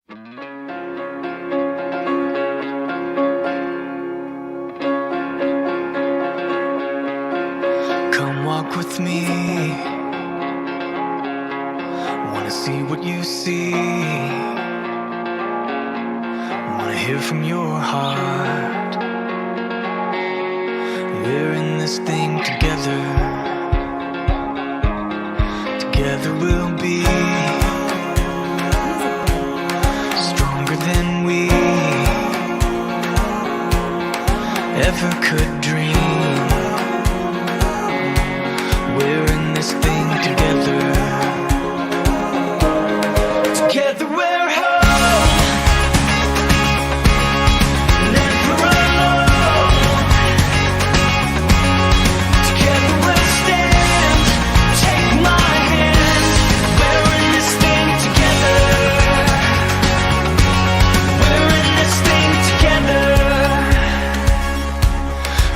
Come walk with me. Wanna see what you see. Wanna hear from your heart. We're in this thing together. Together we'll be stronger than we ever could dream. We're in this thing together. Together we're whole. Never alone. Together we'll stand. Take my hand. We're in this thing together. We're in this thing together.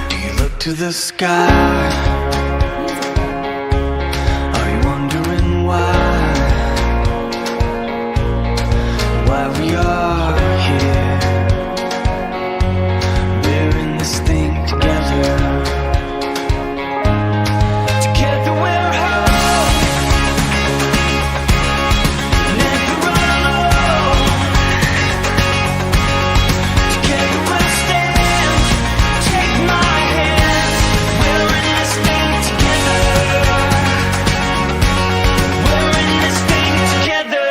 Do you look to the sky? We are here. We're in this thing together. Together we're whole. Never alone. Together we'll stand. Take my hand. We're in this thing together. We're in this thing together.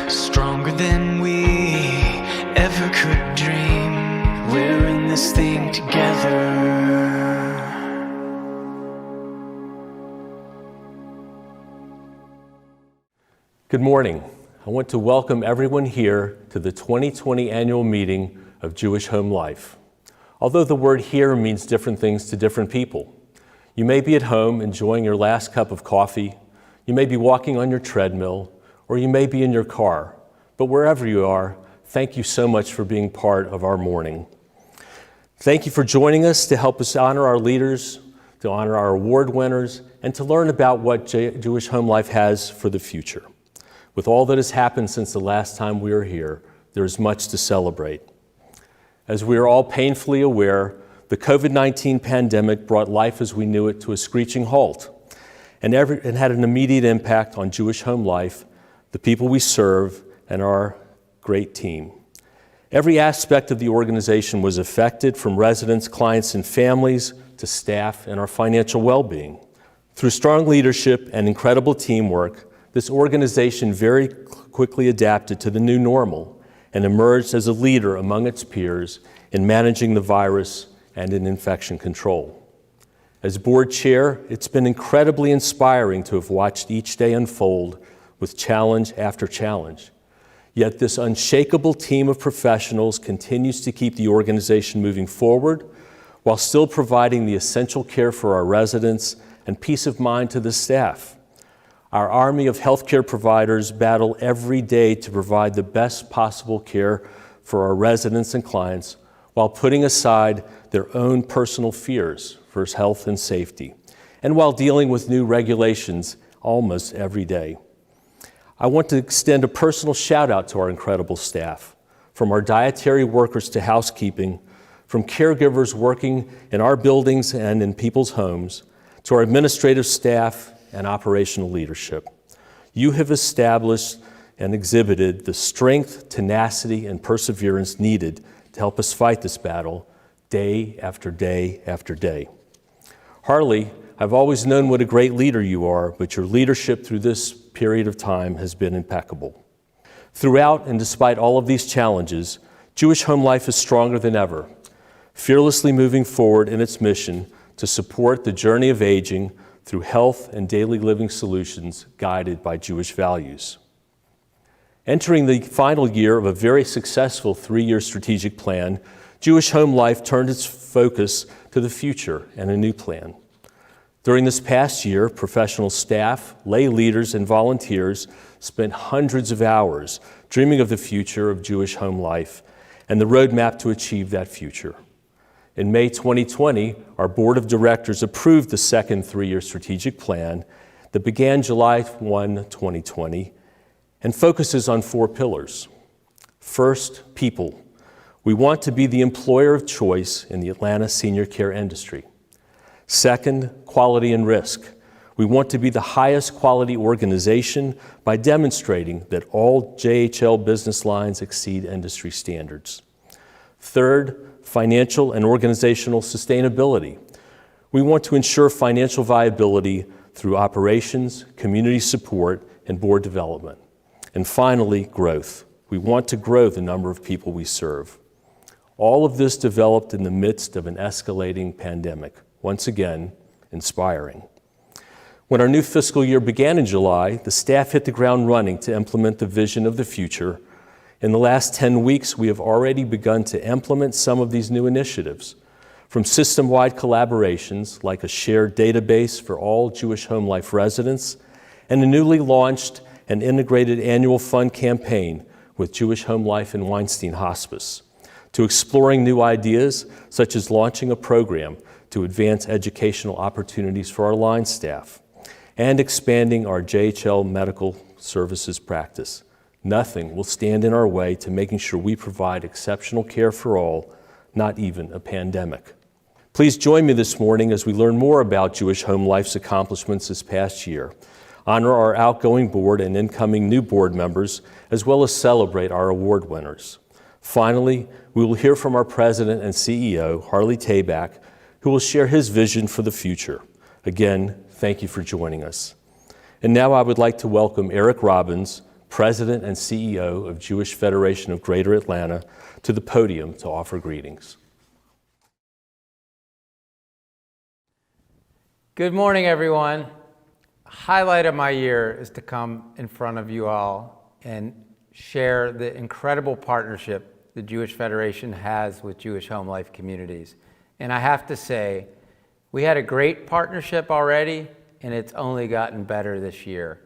Stronger than we ever could dream. We're in this thing together. Good morning. I want to welcome everyone here to the 2020 annual meeting of Jewish HomeLife. Although the word here means different things to different people. You may be at home enjoying your last cup of coffee, you may be walking on your treadmill, or you may be in your car. But wherever you are, thank you so much for being part of our morning. Thank you for joining us to help us honor our leaders, to honor our award winners, and to learn about what Jewish HomeLife has for the future. With all that has happened since the last time we were here, there is much to celebrate. As we are all painfully aware, the COVID-19 pandemic brought life as we knew it to a screeching halt and had an immediate impact on Jewish HomeLife, the people we serve, and our great team. Every aspect of the organization was affected, from residents, clients, and families to staff and our financial well-being. Through strong leadership and incredible teamwork, this organization very quickly adapted to the new normal and emerged as a leader among its peers in managing the virus and in infection control. As board chair, it's been incredibly inspiring to have watched each day unfold with challenge after challenge. Yet this unshakable team of professionals continues to keep the organization moving forward while still providing the essential care for our residents and peace of mind to the staff. Our army of healthcare providers battle every day to provide the best possible care for our residents and clients while putting aside their own personal fears for health and safety, and while dealing with new regulations almost every day. I want to extend a personal shout out to our incredible staff, from our dietary workers to housekeeping, from caregivers working in our buildings and in people's homes, to our administrative staff and operational leadership. You have established and exhibited the strength, tenacity, and perseverance needed to help us fight this battle day after day after day. Harley, I've always known what a great leader you are, but your leadership through this period of time has been impeccable. Throughout and despite all of these challenges, Jewish HomeLife is stronger than ever, fearlessly moving forward in its mission to support the journey of aging through health and daily living solutions guided by Jewish values. Entering the final year of a very successful 3-year strategic plan, Jewish Home Life turned its focus to the future and a new plan. During this past year, professional staff, lay leaders, and volunteers spent hundreds of hours dreaming of the future of Jewish Home Life and the roadmap to achieve that future. In May 2020, our board of directors approved the second 3-year strategic plan that began July 1, 2020, and focuses on 4 pillars. First, people. We want to be the employer of choice in the Atlanta senior care industry. Second, quality and risk. We want to be the highest quality organization by demonstrating that all JHL business lines exceed industry standards. Third, financial and organizational sustainability. We want to ensure financial viability through operations, community support, and board development. And finally, growth. We want to grow the number of people we serve. All of this developed in the midst of an escalating pandemic. Once again, inspiring. When our new fiscal year began in July, the staff hit the ground running to implement the vision of the future. In the last 10 weeks, we have already begun to implement some of these new initiatives, from system-wide collaborations like a shared database for all Jewish Home Life residents and a newly launched and integrated annual fund campaign with Jewish Home Life and Weinstein Hospice, to exploring new ideas such as launching a program to advance educational opportunities for our line staff, and expanding our JHL medical services practice. Nothing will stand in our way to making sure we provide exceptional care for all, not even a pandemic. Please join me this morning as we learn more about Jewish Home Life's accomplishments this past year, honor our outgoing board and incoming new board members, as well as celebrate our award winners. Finally, we will hear from our President and CEO, Harley Tabak, who will share his vision for the future. Again, thank you for joining us. And now I would like to welcome Eric Robbins, President and CEO of Jewish Federation of Greater Atlanta, to the podium to offer greetings. Good morning, everyone. A highlight of my year is to come in front of you all and share the incredible partnership the Jewish Federation has with Jewish Home Life communities. And I have to say, we had a great partnership already, and it's only gotten better this year.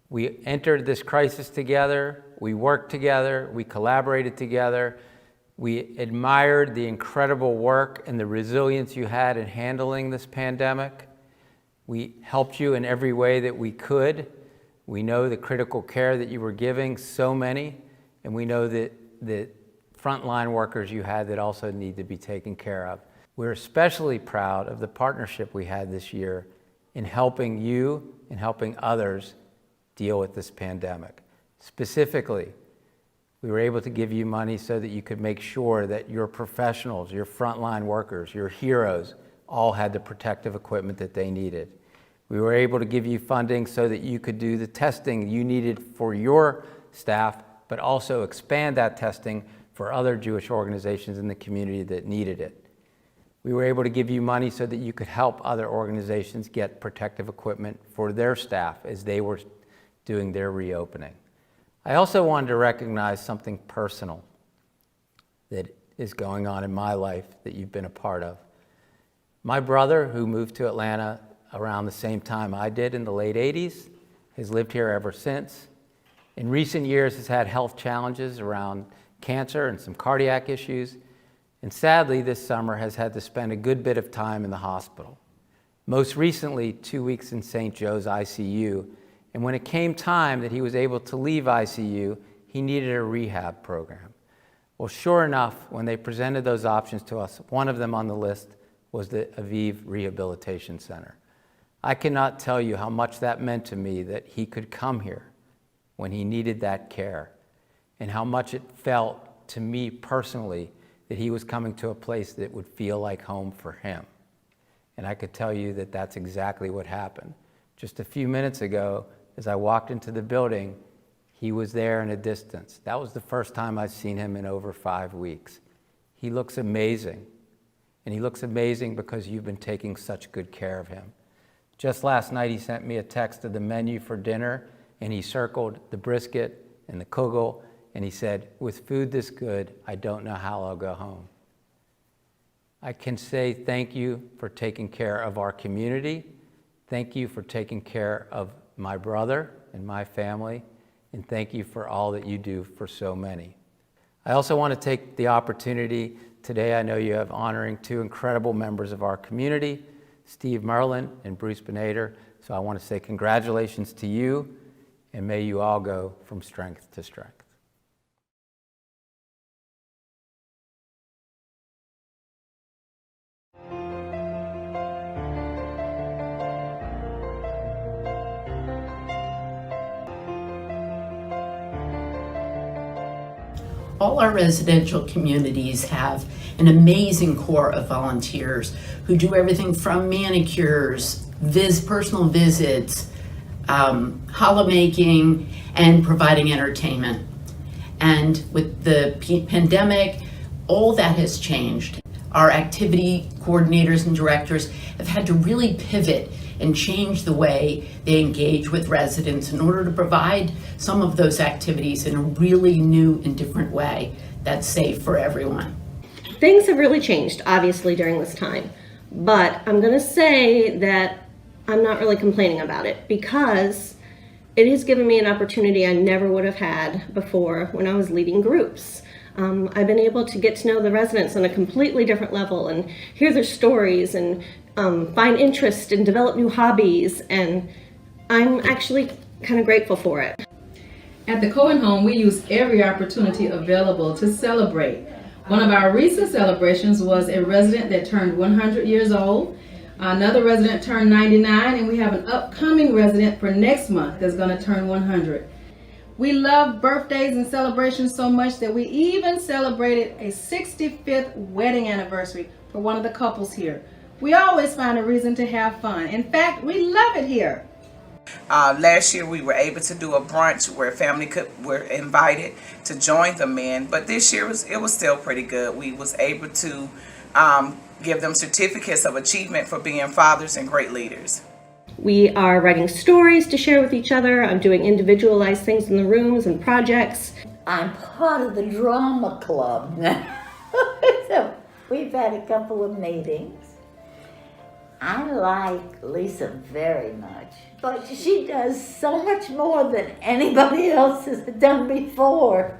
We entered this crisis together, we worked together, we collaborated together, we admired the incredible work and the resilience you had in handling this pandemic. We helped you in every way that we could. We know the critical care that you were giving so many, and we know that the frontline workers you had that also need to be taken care of. We're especially proud of the partnership we had this year in helping you and helping others deal with this pandemic. Specifically, we were able to give you money so that you could make sure that your professionals, your frontline workers, your heroes, all had the protective equipment that they needed. We were able to give you funding so that you could do the testing you needed for your staff, but also expand that testing for other Jewish organizations in the community that needed it. We were able to give you money so that you could help other organizations get protective equipment for their staff as they were doing their reopening. I also wanted to recognize something personal that is going on in my life that you've been a part of. My brother, who moved to Atlanta around the same time I did in the late 80s, has lived here ever since. In recent years, has had health challenges around cancer and some cardiac issues, and sadly this summer has had to spend a good bit of time in the hospital. Most recently, 2 weeks in St. Joe's ICU, and when it came time that he was able to leave ICU, he needed a rehab program. Well, sure enough, when they presented those options to us, one of them on the list was the Aviv Rehabilitation Center. I cannot tell you how much that meant to me that he could come here when he needed that care, and how much it felt to me personally that he was coming to a place that would feel like home for him. And I could tell you that that's exactly what happened. Just a few minutes ago, as I walked into the building, he was there in a distance. That was the first time I've seen him in over 5 weeks. He looks amazing. And he looks amazing because you've been taking such good care of him. Just last night, he sent me a text of the menu for dinner, and he circled the brisket and the kugel, and he said, with food this good, I don't know how I'll go home. I can say thank you for taking care of our community. Thank you for taking care of my brother and my family, and thank you for all that you do for so many. I also want to take the opportunity today, I know you have honoring two incredible members of our community, Steve Merlin and Bruce Benader. So I want to say congratulations to you, and may you all go from strength to strength. All our residential communities have an amazing core of volunteers who do everything from manicures, personal visits, challah making, and providing entertainment. And with the pandemic, all that has changed. Our activity coordinators and directors have had to really pivot and change the way they engage with residents in order to provide some of those activities in a really new and different way that's safe for everyone. Things have really changed, obviously, during this time, but I'm going to say that I'm not really complaining about it because it has given me an opportunity I never would have had before when I was leading groups. I've been able to get to know the residents on a completely different level and hear their stories and find interest and develop new hobbies, and I'm actually kind of grateful for it. At the Cohen home, we use every opportunity available to celebrate. One of our recent celebrations was a resident that turned 100 years old. Another resident turned 99, and we have an upcoming resident for next month that's going to turn 100. We love birthdays and celebrations so much that we even celebrated a 65th wedding anniversary for one of the couples here. We always find a reason to have fun. In fact, we love it here. Last year we were able to do a brunch where family were invited to join the men, but this year it was still pretty good. We was able to give them certificates of achievement for being fathers and great leaders. We are writing stories to share with each other. I'm doing individualized things in the rooms and projects. I'm part of the drama club now. So we've had a couple of meetings. I like Lisa very much, but she does so much more than anybody else has done before.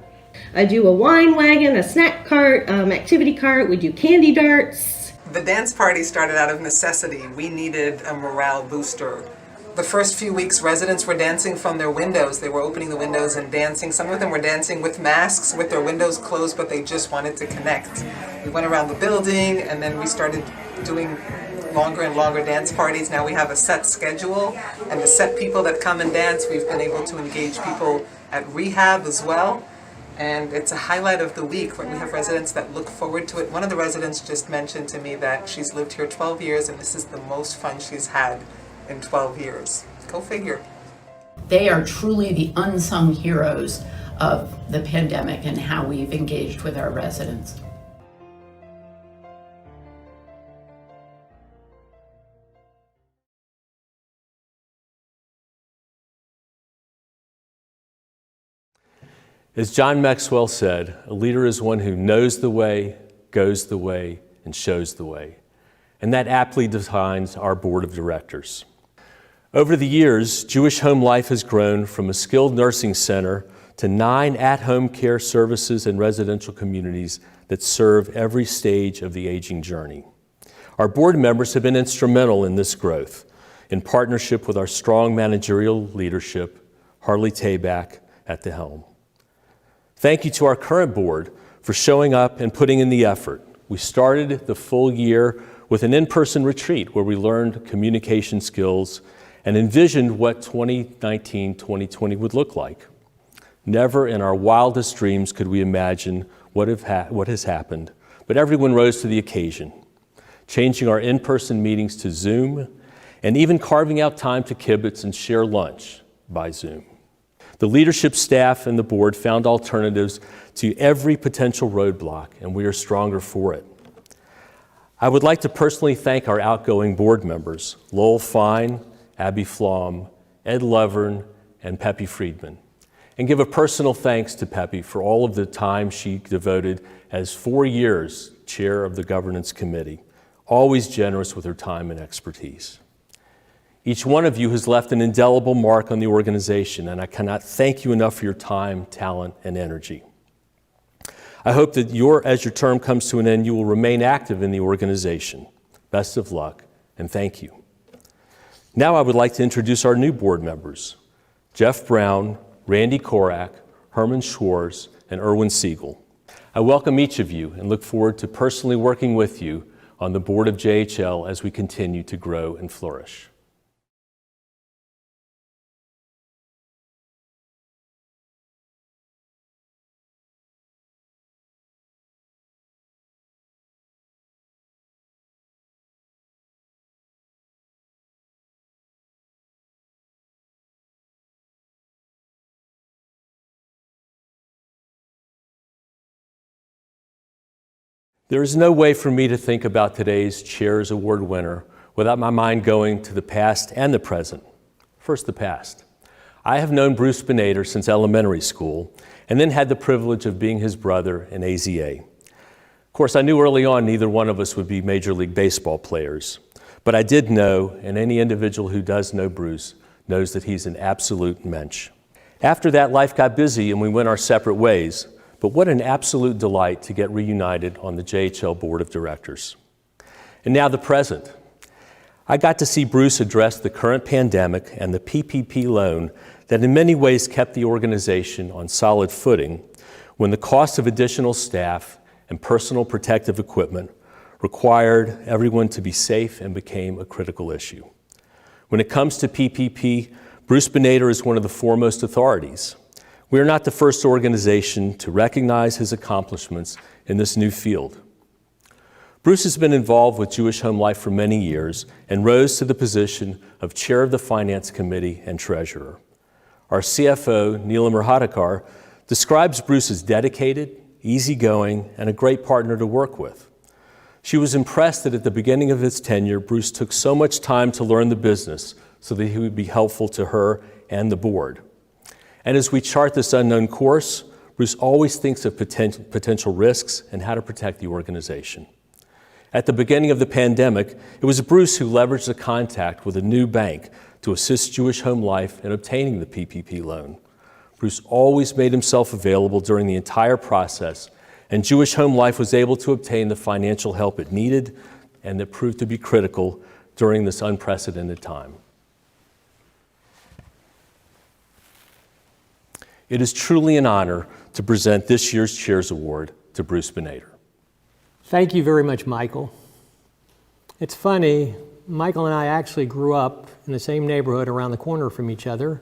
I do a wine wagon, a snack cart, activity cart. We do candy darts. The dance party started out of necessity. We needed a morale booster. The first few weeks, residents were dancing from their windows. They were opening the windows and dancing. Some of them were dancing with masks, with their windows closed, but they just wanted to connect. We went around the building, and then we started doing longer and longer dance parties. Now we have a set schedule, and the set people that come and dance, we've been able to engage people at rehab as well. And it's a highlight of the week when we have residents that look forward to it. One of the residents just mentioned to me that she's lived here 12 years and this is the most fun she's had in 12 years. Go figure. They are truly the unsung heroes of the pandemic and how we've engaged with our residents. As John Maxwell said, a leader is one who knows the way, goes the way, and shows the way. And that aptly defines our board of directors. Over the years, Jewish HomeLife has grown from a skilled nursing center to 9 at-home care services and residential communities that serve every stage of the aging journey. Our board members have been instrumental in this growth, in partnership with our strong managerial leadership, Harley Tabak at the helm. Thank you to our current board for showing up and putting in the effort. We started the full year with an in-person retreat where we learned communication skills and envisioned what 2019-2020 would look like. Never in our wildest dreams could we imagine what has happened, but everyone rose to the occasion, changing our in-person meetings to Zoom and even carving out time to kibitz and share lunch by Zoom. The leadership staff and the board found alternatives to every potential roadblock, and we are stronger for it. I would like to personally thank our outgoing board members, Lowell Fine, Abby Flom, Ed Lovern, and Peppy Friedman. And give a personal thanks to Pepe for all of the time she devoted as 4 years chair of the governance committee, always generous with her time and expertise. Each one of you has left an indelible mark on the organization, and I cannot thank you enough for your time, talent, and energy. I hope that as your term comes to an end, you will remain active in the organization. Best of luck, and thank you. Now I would like to introduce our new board members, Jeff Brown, Randy Korak, Herman Schwarz, and Erwin Siegel. I welcome each of you and look forward to personally working with you on the board of JHL as we continue to grow and flourish. There is no way for me to think about today's Chair's Award winner without my mind going to the past and the present. First, the past. I have known Bruce Benader since elementary school and then had the privilege of being his brother in AZA. Of course, I knew early on neither one of us would be Major League Baseball players, but I did know, and any individual who does know Bruce knows that he's an absolute mensch. After that, life got busy and we went our separate ways. But what an absolute delight to get reunited on the JHL Board of Directors. And now the present. I got to see Bruce address the current pandemic and the PPP loan that in many ways kept the organization on solid footing when the cost of additional staff and personal protective equipment required everyone to be safe and became a critical issue. When it comes to PPP, Bruce Benader is one of the foremost authorities. We are not the first organization to recognize his accomplishments in this new field. Bruce has been involved with Jewish HomeLife for many years and rose to the position of chair of the Finance Committee and treasurer. Our CFO, Neelam Rahadakar, describes Bruce as dedicated, easygoing, and a great partner to work with. She was impressed that at the beginning of his tenure, Bruce took so much time to learn the business so that he would be helpful to her and the board. And as we chart this unknown course, Bruce always thinks of potential risks and how to protect the organization. At the beginning of the pandemic, it was Bruce who leveraged a contact with a new bank to assist Jewish HomeLife in obtaining the PPP loan. Bruce always made himself available during the entire process, and Jewish HomeLife was able to obtain the financial help it needed and that proved to be critical during this unprecedented time. It is truly an honor to present this year's Chair's Award to Bruce Benader. Thank you very much, Michael. It's funny, Michael and I actually grew up in the same neighborhood around the corner from each other,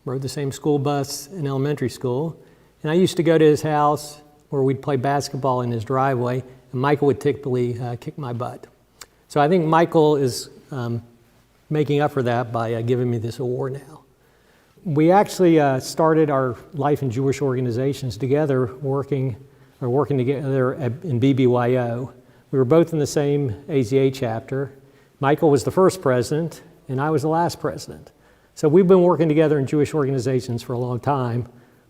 rode the same school bus in elementary school, and I used to go to his house where we'd play basketball in his driveway, and Michael would typically kick my butt. So I think Michael is making up for that by giving me this award now. We actually started our life in Jewish organizations together, working together in BBYO. We were both in the same AZA chapter. Michael was the first president, and I was the last president. So we've been working together in Jewish organizations for a long time,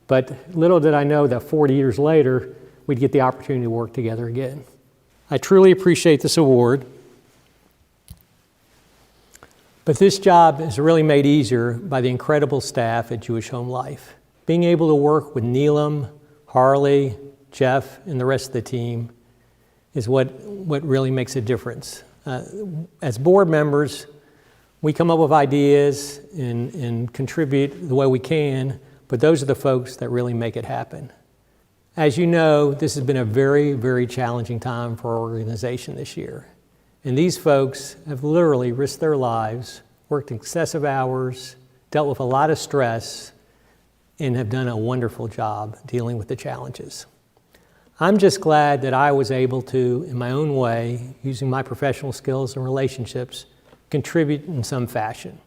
but little did I know that 40 years later, we'd get the opportunity to work together again. I truly appreciate this award. But this job is really made easier by the incredible staff at Jewish HomeLife. Being able to work with Neelam, Harley, Jeff, and the rest of the team is what really makes a difference. As board members, we come up with ideas and contribute the way we can, but those are the folks that really make it happen. As you know, this has been a very, very challenging time for our organization this year. And these folks have literally risked their lives, worked excessive hours, dealt with a lot of stress, and have done a wonderful job dealing with the challenges. I'm just glad that I was able to, in my own way, using my professional skills and relationships, contribute in some fashion.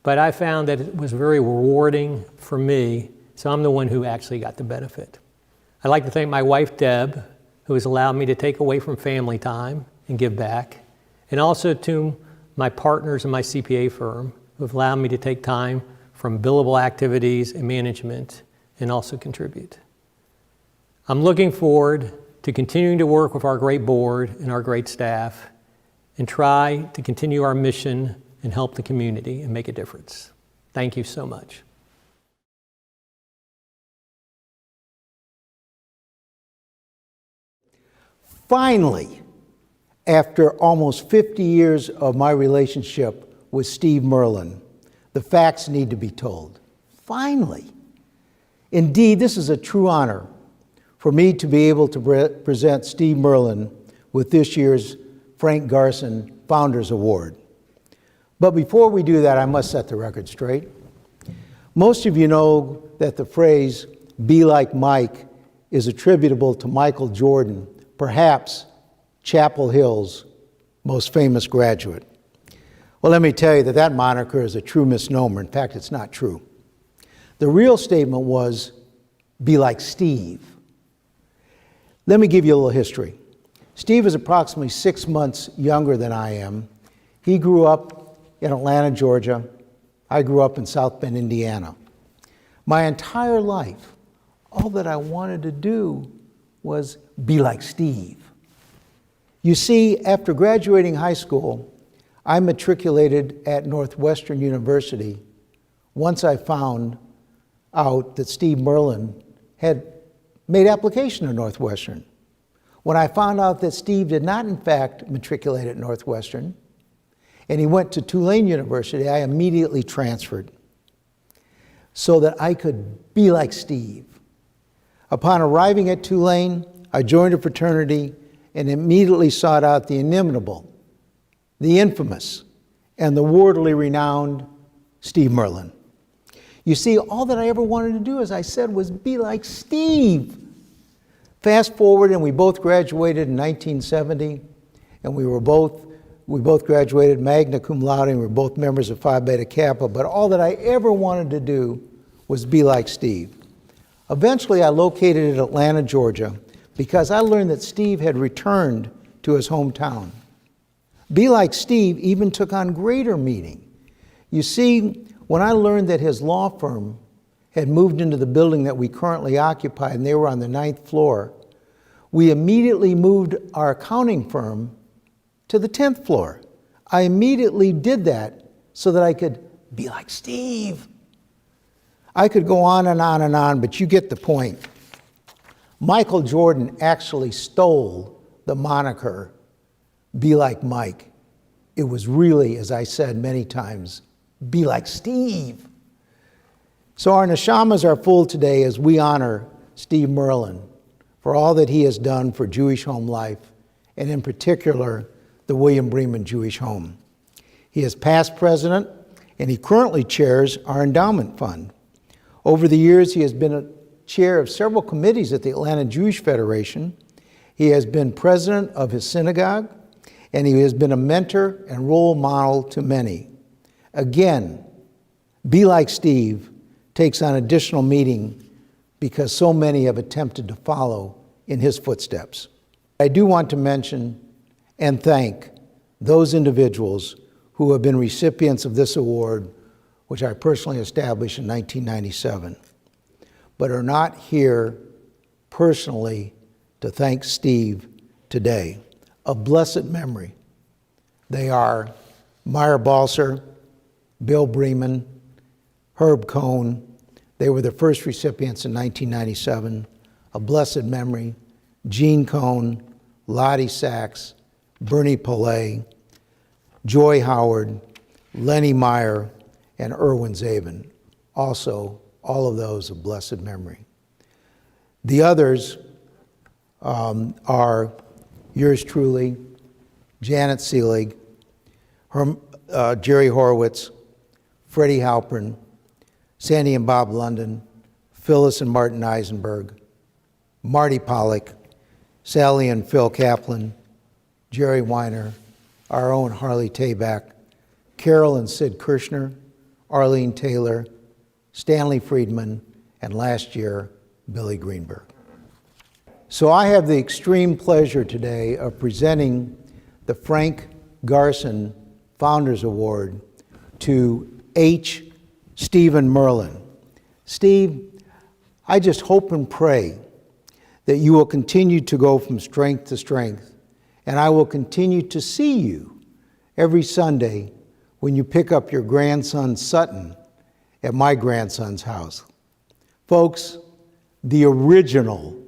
But I found that it was very rewarding for me, so I'm the one who actually got the benefit. I'd like to thank my wife, Deb, who has allowed me to take away from family time and give back, and also to my partners in my CPA firm who have allowed me to take time from billable activities and management and also contribute. I'm looking forward to continuing to work with our great board and our great staff and try to continue our mission and help the community and make a difference. Thank you so much. Finally, after almost 50 years of my relationship with Steve Merlin, the facts need to be told. Finally. Indeed, this is a true honor for me to be able to present Steve Merlin with this year's Frank Garson Founders Award. But before we do that, I must set the record straight. Most of you know that the phrase, "be like Mike," is attributable to Michael Jordan, perhaps Chapel Hill's most famous graduate. Well, let me tell you that that moniker is a true misnomer. In fact, it's not true. The real statement was, "be like Steve." Let me give you a little history. Steve is approximately 6 months younger than I am. He grew up in Atlanta, Georgia. I grew up in South Bend, Indiana. My entire life, all that I wanted to do was be like Steve. You see, after graduating high school, I matriculated at Northwestern University once I found out that Steve Merlin had made application to Northwestern. When I found out that Steve did not, in fact, matriculate at Northwestern, and he went to Tulane University, I immediately transferred so that I could be like Steve. Upon arriving at Tulane, I joined a fraternity and immediately sought out the inimitable, the infamous, and the worldly renowned Steve Merlin. You see, all that I ever wanted to do, as I said, was be like Steve. Fast forward, and we both graduated in 1970, and we both graduated magna cum laude, and we were both members of Phi Beta Kappa, but all that I ever wanted to do was be like Steve. Eventually, I located in Atlanta, Georgia, because I learned that Steve had returned to his hometown. Be like Steve even took on greater meaning. You see, when I learned that his law firm had moved into the building that we currently occupy, and they were on the 9th floor, we immediately moved our accounting firm to the 10th floor. I immediately did that so that I could be like Steve. I could go on and on and on, but you get the point. Michael Jordan actually stole the moniker, "be like Mike." It was really, as I said many times, be like Steve. So our neshamas are full today as we honor Steve Merlin for all that he has done for Jewish Home Life, and in particular, the William Bremen Jewish Home. He is past president, and he currently chairs our endowment fund. Over the years, he has been a chair of several committees at the Atlanta Jewish Federation. He has been president of his synagogue, and he has been a mentor and role model to many. Again, be like Steve takes on additional meaning because so many have attempted to follow in his footsteps. I do want to mention and thank those individuals who have been recipients of this award, which I personally established in 1997, but are not here personally to thank Steve today. Of blessed memory, they are Meyer Balser, Bill Bremen, Herb Cohn. They were the first recipients in 1997. Of blessed memory, Gene Cohn, Lottie Sachs, Bernie Pillay, Joy Howard, Lenny Meyer, and Erwin Zabin. Also, all of those of blessed memory. The others are yours truly, Janet Seelig, Jerry Horowitz, Freddie Halpern, Sandy and Bob London, Phyllis and Martin Eisenberg, Marty Pollack, Sally and Phil Kaplan, Jerry Weiner, our own Harley Tabak, Carol and Sid Kirshner, Arlene Taylor, Stanley Friedman, and last year, Billy Greenberg. So I have the extreme pleasure today of presenting the Frank Garson Founders Award to H. Stephen Merlin. Steve, I just hope and pray that you will continue to go from strength to strength, and I will continue to see you every Sunday when you pick up your grandson Sutton at my grandson's house. Folks, the original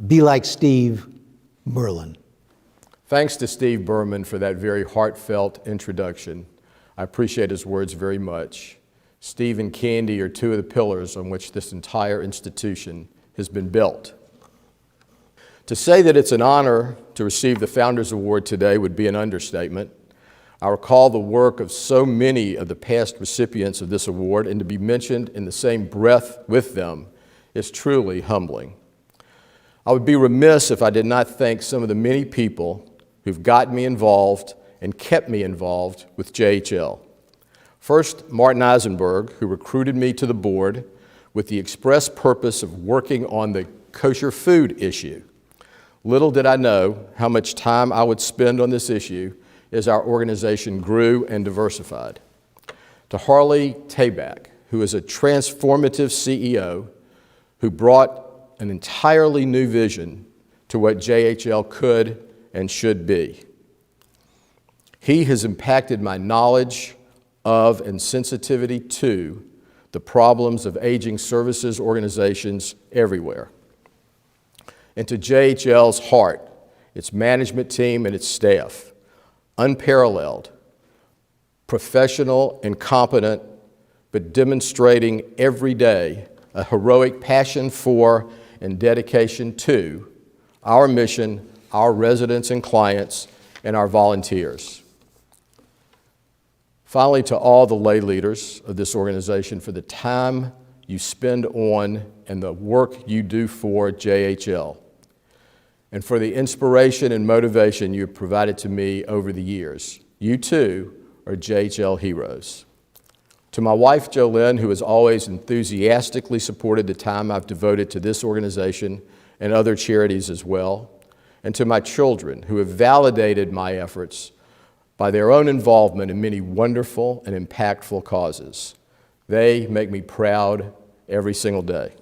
Be Like Steve Merlin. Thanks to Steve Berman for that very heartfelt introduction. I appreciate his words very much. Steve and Candy are two of the pillars on which this entire institution has been built. To say that it's an honor to receive the Founders Award today would be an understatement. I recall the work of so many of the past recipients of this award, and to be mentioned in the same breath with them is truly humbling. I would be remiss if I did not thank some of the many people who've gotten me involved and kept me involved with JHL. First, Martin Eisenberg, who recruited me to the board with the express purpose of working on the kosher food issue. Little did I know how much time I would spend on this issue as our organization grew and diversified. To Harley Tabak, who is a transformative CEO who brought an entirely new vision to what JHL could and should be. He has impacted my knowledge of and sensitivity to the problems of aging services organizations everywhere. And to JHL's heart, its management team and its staff, unparalleled, professional and competent, but demonstrating every day a heroic passion for and dedication to our mission, our residents and clients, and our volunteers. Finally, to all the lay leaders of this organization for the time you spend on and the work you do for JHL, and for the inspiration and motivation you have provided to me over the years. You too are JHL heroes. To my wife, Jolynn, who has always enthusiastically supported the time I've devoted to this organization and other charities as well, and to my children, who have validated my efforts by their own involvement in many wonderful and impactful causes. They make me proud every single day.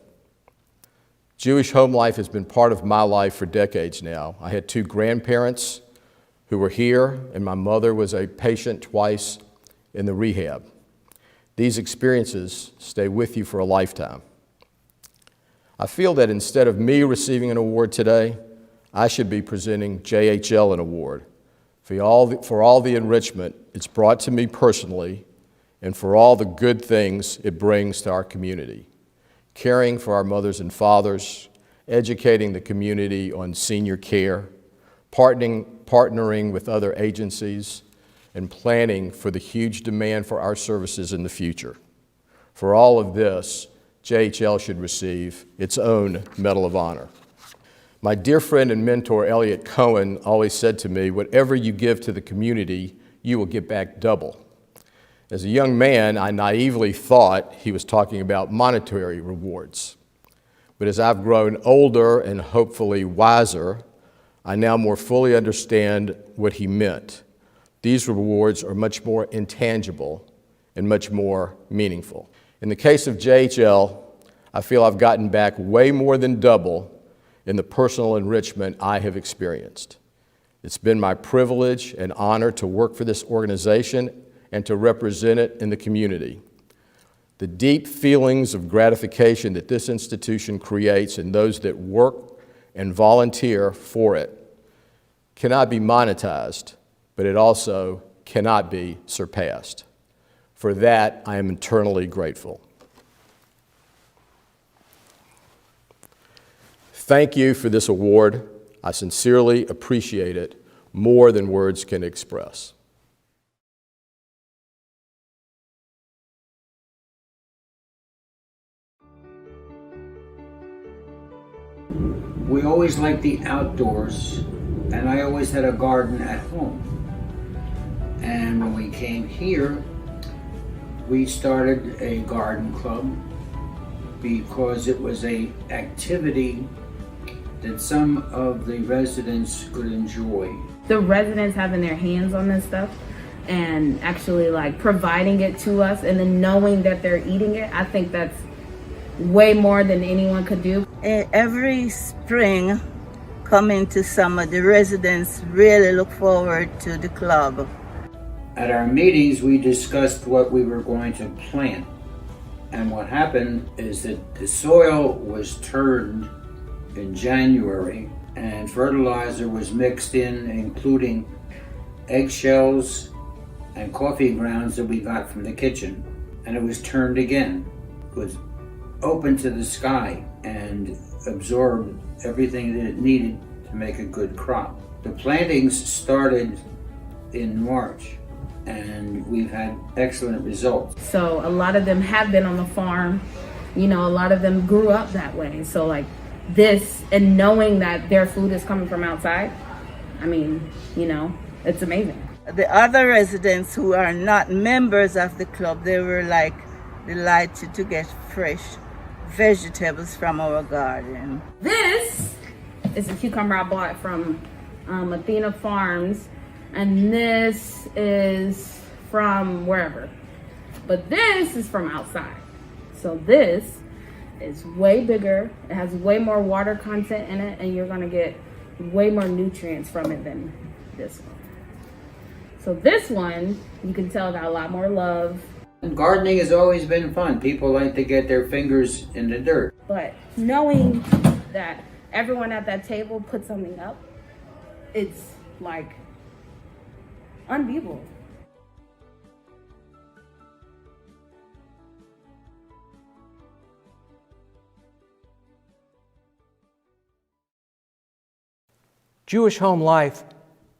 Jewish HomeLife has been part of my life for decades now. I had two grandparents who were here, and my mother was a patient twice in the rehab. These experiences stay with you for a lifetime. I feel that instead of me receiving an award today, I should be presenting JHL an award for all the enrichment it's brought to me personally and for all the good things it brings to our community. Caring for our mothers and fathers, educating the community on senior care, partnering with other agencies, and planning for the huge demand for our services in the future. For all of this, JHL should receive its own Medal of Honor. My dear friend and mentor, Elliot Cohen, always said to me, whatever you give to the community, you will get back double. As a young man, I naively thought he was talking about monetary rewards. But as I've grown older and hopefully wiser, I now more fully understand what he meant. These rewards are much more intangible and much more meaningful. In the case of JHL, I feel I've gotten back way more than double in the personal enrichment I have experienced. It's been my privilege and honor to work for this organization and to represent it in the community. The deep feelings of gratification that this institution creates in those that work and volunteer for it cannot be monetized, but it also cannot be surpassed. For that, I am eternally grateful. Thank you for this award. I sincerely appreciate it more than words can express. We always liked the outdoors, and I always had a garden at home. And when we came here, we started a garden club because it was an activity that some of the residents could enjoy. The residents having their hands on this stuff and actually like providing it to us and then knowing that they're eating it, I think that's way more than anyone could do. Every spring coming to summer, the residents really look forward to the club. At our meetings, we discussed what we were going to plant. And what happened is that the soil was turned in January and fertilizer was mixed in, including eggshells and coffee grounds that we got from the kitchen. And it was turned again. It was open to the sky and absorbed everything that it needed to make a good crop. The plantings started in March, and we've had excellent results. So a lot of them have been on the farm, you know, a lot of them grew up that way. So like this, and knowing that their food is coming from outside, I mean, you know, it's amazing. The other residents who are not members of the club, they were like delighted to get fresh vegetables from our garden. This is a cucumber I bought from Athena Farms, and this is from wherever. But this is from outside. So this is way bigger, it has way more water content in it, and you're gonna get way more nutrients from it than this one. So this one, you can tell got a lot more love. Gardening has always been fun. People like to get their fingers in the dirt. But knowing that everyone at that table put something up, it's like unbelievable. Jewish Home Life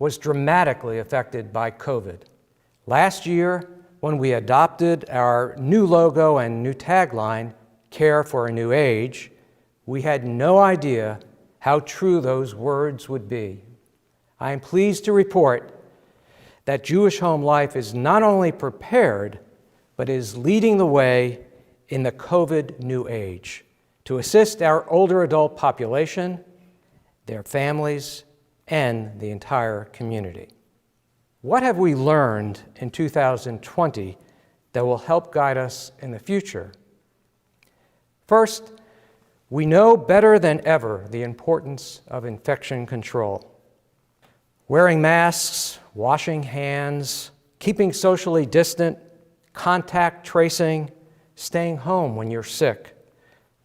was dramatically affected by COVID. Last year, when we adopted our new logo and new tagline, Care for a New Age, we had no idea how true those words would be. I am pleased to report that Jewish Home Life is not only prepared, but is leading the way in the COVID new age to assist our older adult population, their families, and the entire community. What have we learned in 2020 that will help guide us in the future? First, we know better than ever the importance of infection control. Wearing masks, washing hands, keeping socially distant, contact tracing, staying home when you're sick,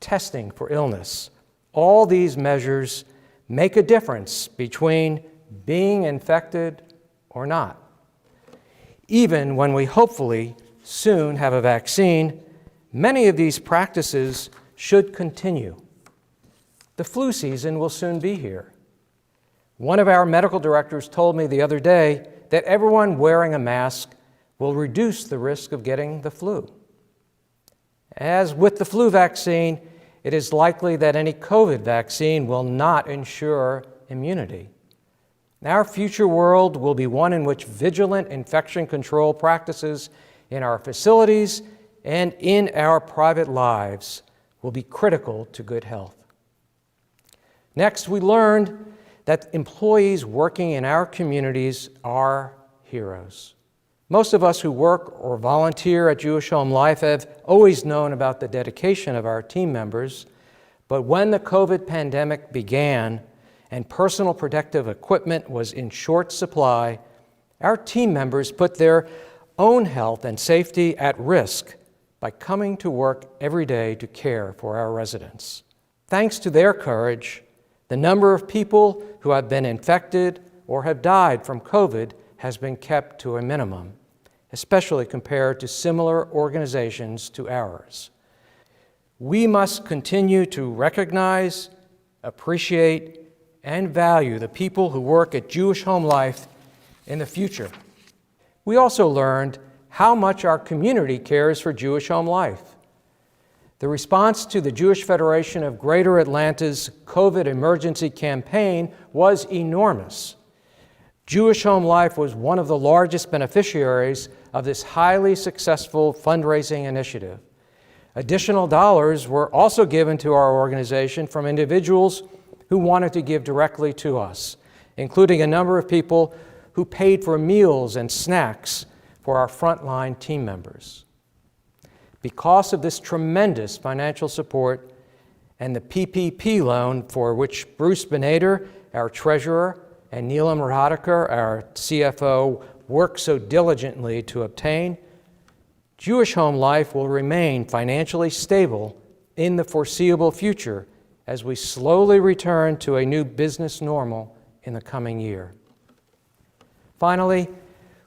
testing for illness. All these measures make a difference between being infected or not. Even when we hopefully soon have a vaccine, many of these practices should continue. The flu season will soon be here. One of our medical directors told me the other day that everyone wearing a mask will reduce the risk of getting the flu. As with the flu vaccine, it is likely that any COVID vaccine will not ensure immunity. Our future world will be one in which vigilant infection control practices in our facilities and in our private lives will be critical to good health. Next, we learned that employees working in our communities are heroes. Most of us who work or volunteer at Jewish Home Life have always known about the dedication of our team members, but when the COVID pandemic began and personal protective equipment was in short supply, our team members put their own health and safety at risk by coming to work every day to care for our residents. Thanks to their courage, the number of people who have been infected or have died from COVID has been kept to a minimum, especially compared to similar organizations to ours. We must continue to recognize, appreciate, and value the people who work at Jewish Home Life in the future. We also learned how much our community cares for Jewish Home Life. The response to the Jewish Federation of Greater Atlanta's COVID emergency campaign was enormous. Jewish Home Life was one of the largest beneficiaries of this highly successful fundraising initiative. Additional dollars were also given to our organization from individuals who wanted to give directly to us, including a number of people who paid for meals and snacks for our frontline team members. Because of this tremendous financial support and the PPP loan for which Bruce Benader, our treasurer, and Neelam Radhakar, our CFO, worked so diligently to obtain, Jewish Home Life will remain financially stable in the foreseeable future as we slowly return to a new business normal in the coming year. Finally,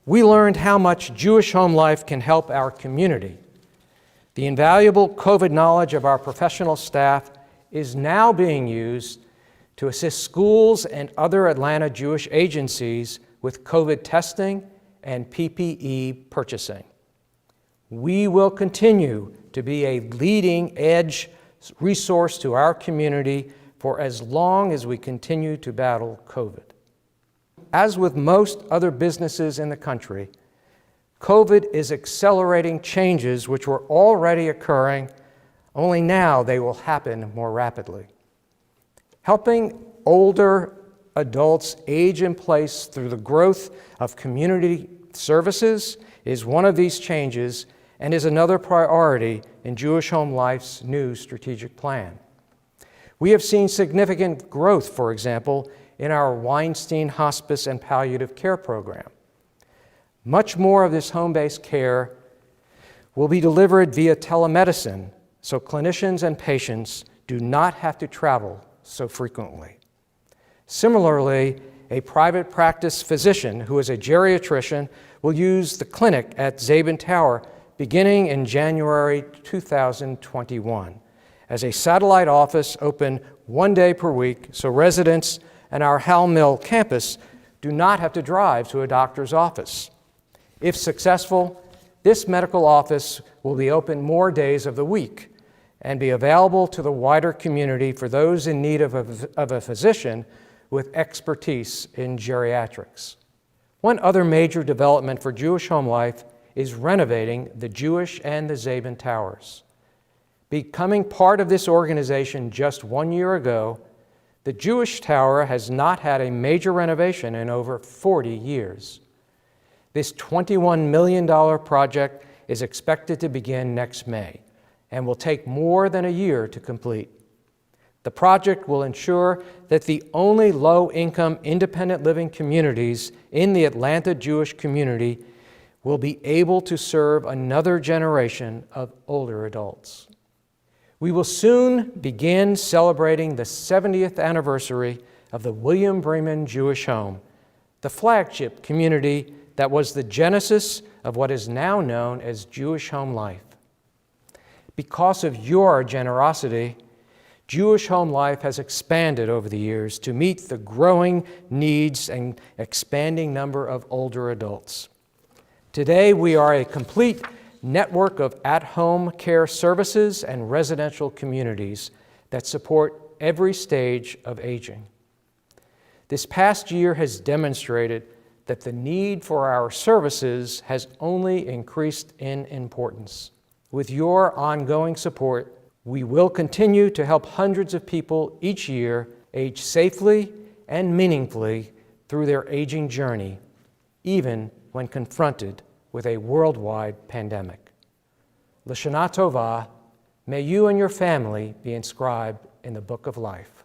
we learned how much Jewish Home Life can help our community. The invaluable COVID knowledge of our professional staff is now being used to assist schools and other Atlanta Jewish agencies with COVID testing and PPE purchasing. We will continue to be a leading edge resource to our community for as long as we continue to battle COVID. As with most other businesses in the country, COVID is accelerating changes which were already occurring, only now they will happen more rapidly. Helping older adults age in place through the growth of community services is one of these changes and is another priority in Jewish Home Life's new strategic plan. We have seen significant growth, for example, in our Weinstein Hospice and Palliative Care program. Much more of this home-based care will be delivered via telemedicine, so clinicians and patients do not have to travel so frequently. Similarly, a private practice physician who is a geriatrician will use the clinic at Zabin Tower beginning in January 2021 as a satellite office open 1 day per week so residents and our Hal Mill campus do not have to drive to a doctor's office. If successful, this medical office will be open more days of the week and be available to the wider community for those in need of a physician with expertise in geriatrics. One other major development for Jewish Home Life is renovating the Jewish and the Zabin Towers. Becoming part of this organization just 1 year ago, the Jewish Tower has not had a major renovation in over 40 years. This $21 million project is expected to begin next May and will take more than a year to complete. The project will ensure that the only low-income independent living communities in the Atlanta Jewish community will be able to serve another generation of older adults. We will soon begin celebrating the 70th anniversary of the William Bremen Jewish Home, the flagship community that was the genesis of what is now known as Jewish Home Life. Because of your generosity, Jewish Home Life has expanded over the years to meet the growing needs and expanding number of older adults. Today, we are a complete network of at-home care services and residential communities that support every stage of aging. This past year has demonstrated that the need for our services has only increased in importance. With your ongoing support, we will continue to help hundreds of people each year age safely and meaningfully through their aging journey, even when confronted with a worldwide pandemic. L'Shana Tovah, may you and your family be inscribed in the Book of Life.